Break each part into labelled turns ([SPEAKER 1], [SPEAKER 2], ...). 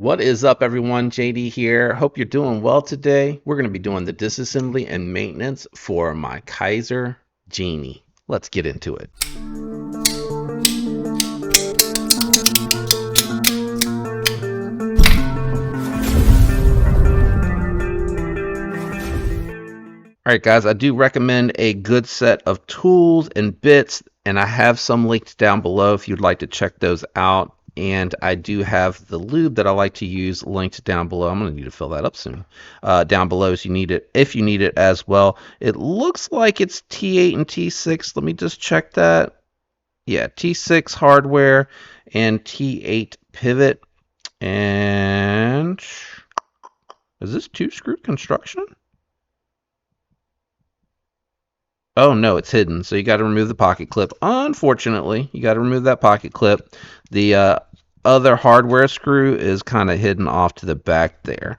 [SPEAKER 1] What is up, everyone? JD here. Hope you're doing well today. We're going to be doing the disassembly and maintenance for my Kizer Genie. Let's get into it. All right, guys, I do recommend a good set of tools and bits, and I have some linked down below if you'd like to check those out. And I do have the lube that I like to use linked down below. I'm going to need to fill that up soon. Down below if you need it as well. It looks like it's T8 and T6. Let me just check that. Yeah, T6 hardware and T8 pivot. And is this two screw construction? Oh no, it's hidden. So you got to remove the pocket clip. Unfortunately, you got to remove that pocket clip. The other hardware screw is kind of hidden off to the back there.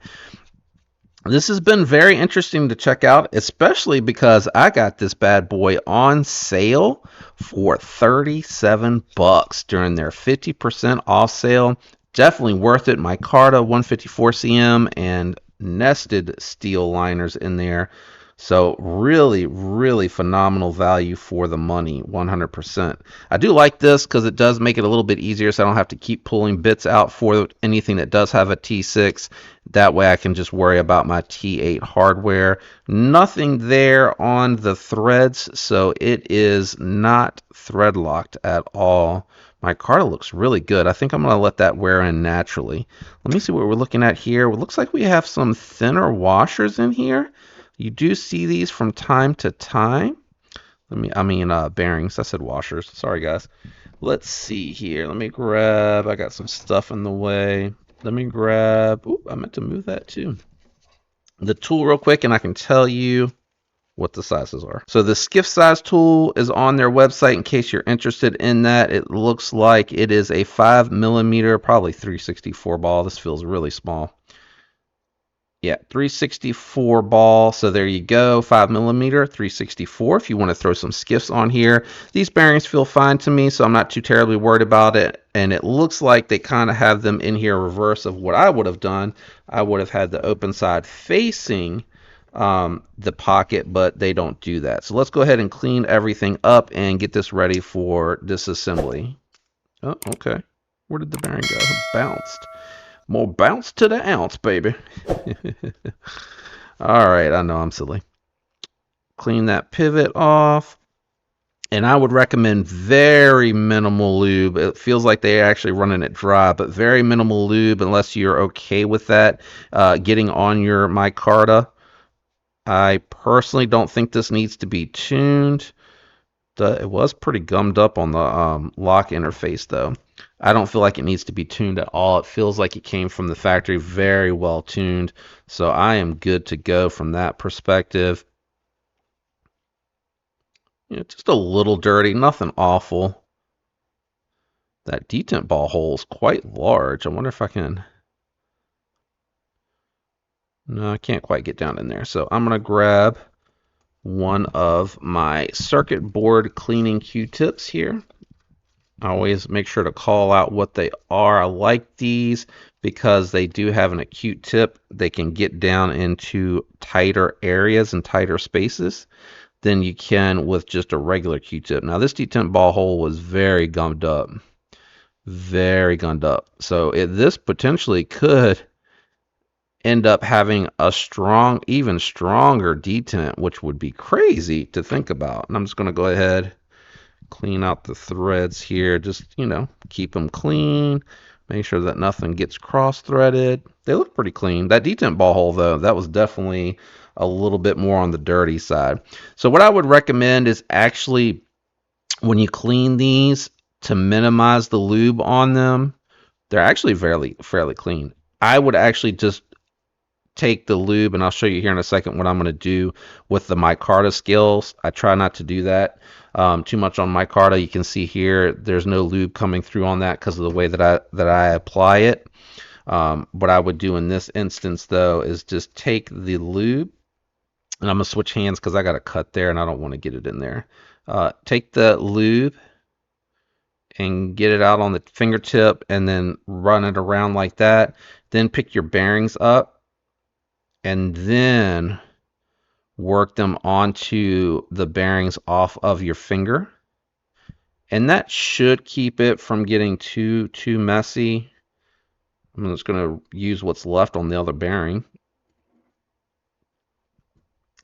[SPEAKER 1] This has been very interesting to check out, especially because I got this bad boy on sale for 37 bucks during their 50% off sale. Definitely worth it. Micarta 154 cm and nested steel liners in there. So really, really phenomenal value for the money, 100%. I do like this because it does make it a little bit easier so I don't have to keep pulling bits out for anything that does have a T6. That way I can just worry about my T8 hardware. Nothing there on the threads, so it is not thread locked at all. My card looks really good. I think I'm going to let that wear in naturally. Let me see what we're looking at here. It looks like we have some thinner washers in here. You do see these from time to time. Bearings. I said washers. Sorry, guys. Let's see here. Let me grab. I got some stuff in the way. Let me grab. Oop, I meant to move that too. The tool real quick, and I can tell you what the sizes are. So the skiff size tool is on their website in case you're interested in that. It looks like it is a 5mm, probably 364 ball. This feels really small. Yeah, 364 ball. So there you go, 5mm, 364. If you want to throw some skiffs on here, these bearings feel fine to me, so I'm not too terribly worried about it. And it looks like they kind of have them in here reverse of what I would have done. I would have had the open side facing the pocket, but they don't do that. So let's go ahead and clean everything up and get this ready for disassembly. Oh, okay. Where did the bearing go? It bounced. More bounce to the ounce, baby. All right, I know I'm silly. Clean that pivot off. And I would recommend very minimal lube. It feels like they're actually running it dry, but very minimal lube unless you're okay with that getting on your micarta. I personally don't think this needs to be tuned. It was pretty gummed up on the lock interface, though. I don't feel like it needs to be tuned at all. It feels like it came from the factory very well tuned. So I am good to go from that perspective. Just a little dirty, nothing awful. That detent ball hole is quite large. I wonder if I can... No, I can't quite get down in there. So I'm going to grab one of my circuit board cleaning Q-tips here. I always make sure to call out what they are. I like these because they do have an acute tip. They can get down into tighter areas and tighter spaces than you can with just a regular Q-tip. Now this detent ball hole was very gummed up. Very gummed up. So this potentially could end up having a even stronger detent, which would be crazy to think about. And I'm just going to go ahead, clean out the threads here. Just, keep them clean. Make sure that nothing gets cross-threaded. They look pretty clean. That detent ball hole, though, that was definitely a little bit more on the dirty side. So what I would recommend is actually, when you clean these, to minimize the lube on them. They're actually fairly clean. I would actually just take the lube, and I'll show you here in a second what I'm going to do with the micarta scales. I try not to do that too much on micarta. You can see here there's no lube coming through on that because of the way that I apply it. What I would do in this instance, though, is just take the lube, and I'm going to switch hands because I got a cut there and I don't want to get it in there. Take the lube and get it out on the fingertip and then run it around like that. Then pick your bearings up and then work them onto the bearings off of your finger. And that should keep it from getting too messy. I'm just going to use what's left on the other bearing.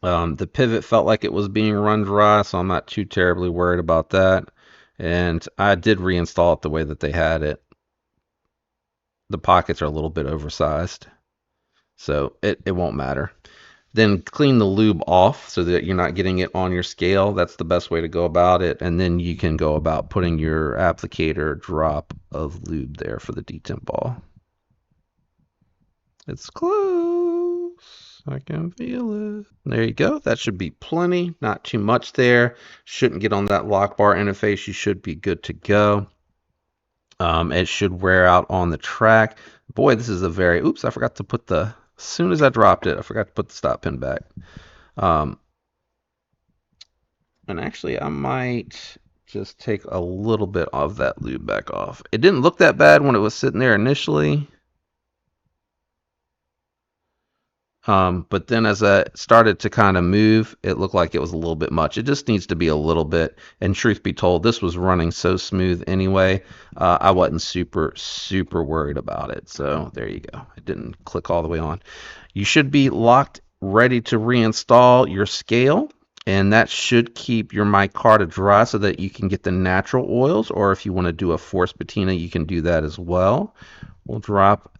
[SPEAKER 1] The pivot felt like it was being run dry, so I'm not too terribly worried about that. And I did reinstall it the way that they had it. The pockets are a little bit oversized, so it won't matter. Then clean the lube off so that you're not getting it on your scale. That's the best way to go about it. And then you can go about putting your applicator drop of lube there for the detemp ball. It's close. I can feel it. There you go. That should be plenty. Not too much there. Shouldn't get on that lock bar interface. You should be good to go. It should wear out on the track. Boy, this is a very... Oops, I forgot to put the... As soon as I dropped it, I forgot to put the stop pin back. And actually, I might just take a little bit of that lube back off. It didn't look that bad when it was sitting there initially. But then as I started to kind of move, it looked like it was a little bit much. It just needs to be a little bit. And truth be told, this was running so smooth anyway. I wasn't super worried about it. So there you go. It didn't click all the way on. You should be locked, ready to reinstall your scale. And that should keep your micarta dry so that you can get the natural oils. Or if you want to do a force patina, you can do that as well. We'll drop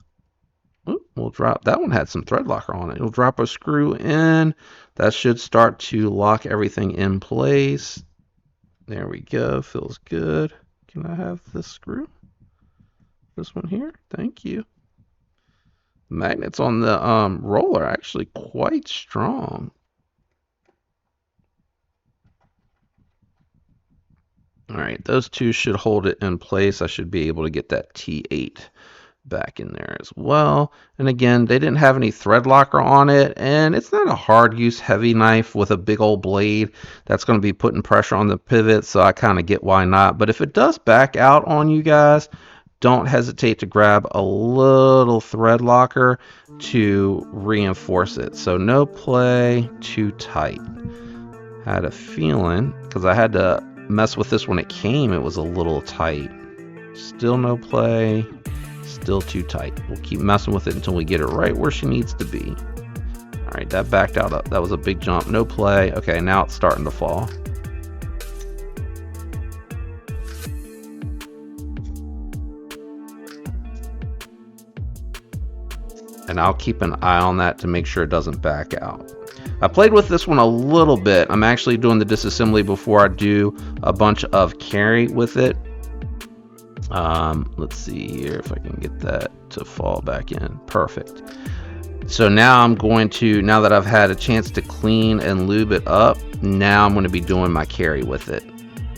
[SPEAKER 1] that one had some thread locker on it. We'll drop a screw in. That should start to lock everything in place. There we go. Feels good. Can I have this screw? This one here. Thank you. Magnets on the roller are actually quite strong. All right, those two should hold it in place. I should be able to get that T8 back in there as well. And again, they didn't have any thread locker on it, and it's not a hard use heavy knife with a big old blade that's going to be putting pressure on the pivot, so I kind of get why not. But if it does back out on you guys, don't hesitate to grab a little thread locker to reinforce it. So no play too tight. Had a feeling, because I had to mess with this when it came, it was a little tight. Still no play. Still too tight. We'll keep messing with it until we get it right where she needs to be. All right, that backed out up. That was a big jump. No play. Okay, now it's starting to fall. And I'll keep an eye on that to make sure it doesn't back out. I played with this one a little bit. I'm actually doing the disassembly before I do a bunch of carry with it. Let's see here if I can get that to fall back in. Perfect. So now I'm going to, now that I've had a chance to clean and lube it up, now I'm going to be doing my carry with it.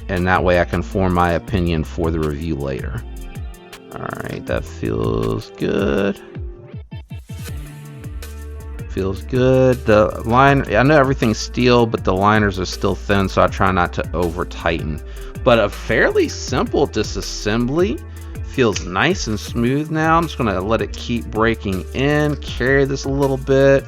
[SPEAKER 1] And that way I can form my opinion for the review later. All right, that feels good. Feels good. The line, I know everything's steel, but the liners are still thin, so I try not to over tighten. But a fairly simple disassembly. Feels nice and smooth now. I'm just going to let it keep breaking in, carry this a little bit,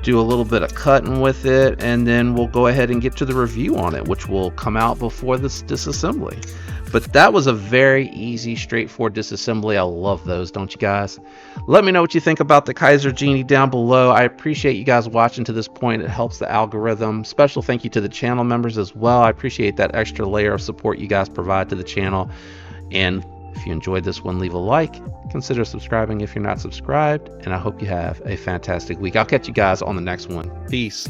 [SPEAKER 1] do a little bit of cutting with it, and then we'll go ahead and get to the review on it, which will come out before this disassembly. But that was a very easy, straightforward disassembly. I love those, don't you guys? Let me know what you think about the Kizer Genie down below. I appreciate you guys watching to this point. It helps the algorithm. Special thank you to the channel members as well. I appreciate that extra layer of support you guys provide to the channel. And if you enjoyed this one, leave a like. Consider subscribing if you're not subscribed. And I hope you have a fantastic week. I'll catch you guys on the next one. Peace.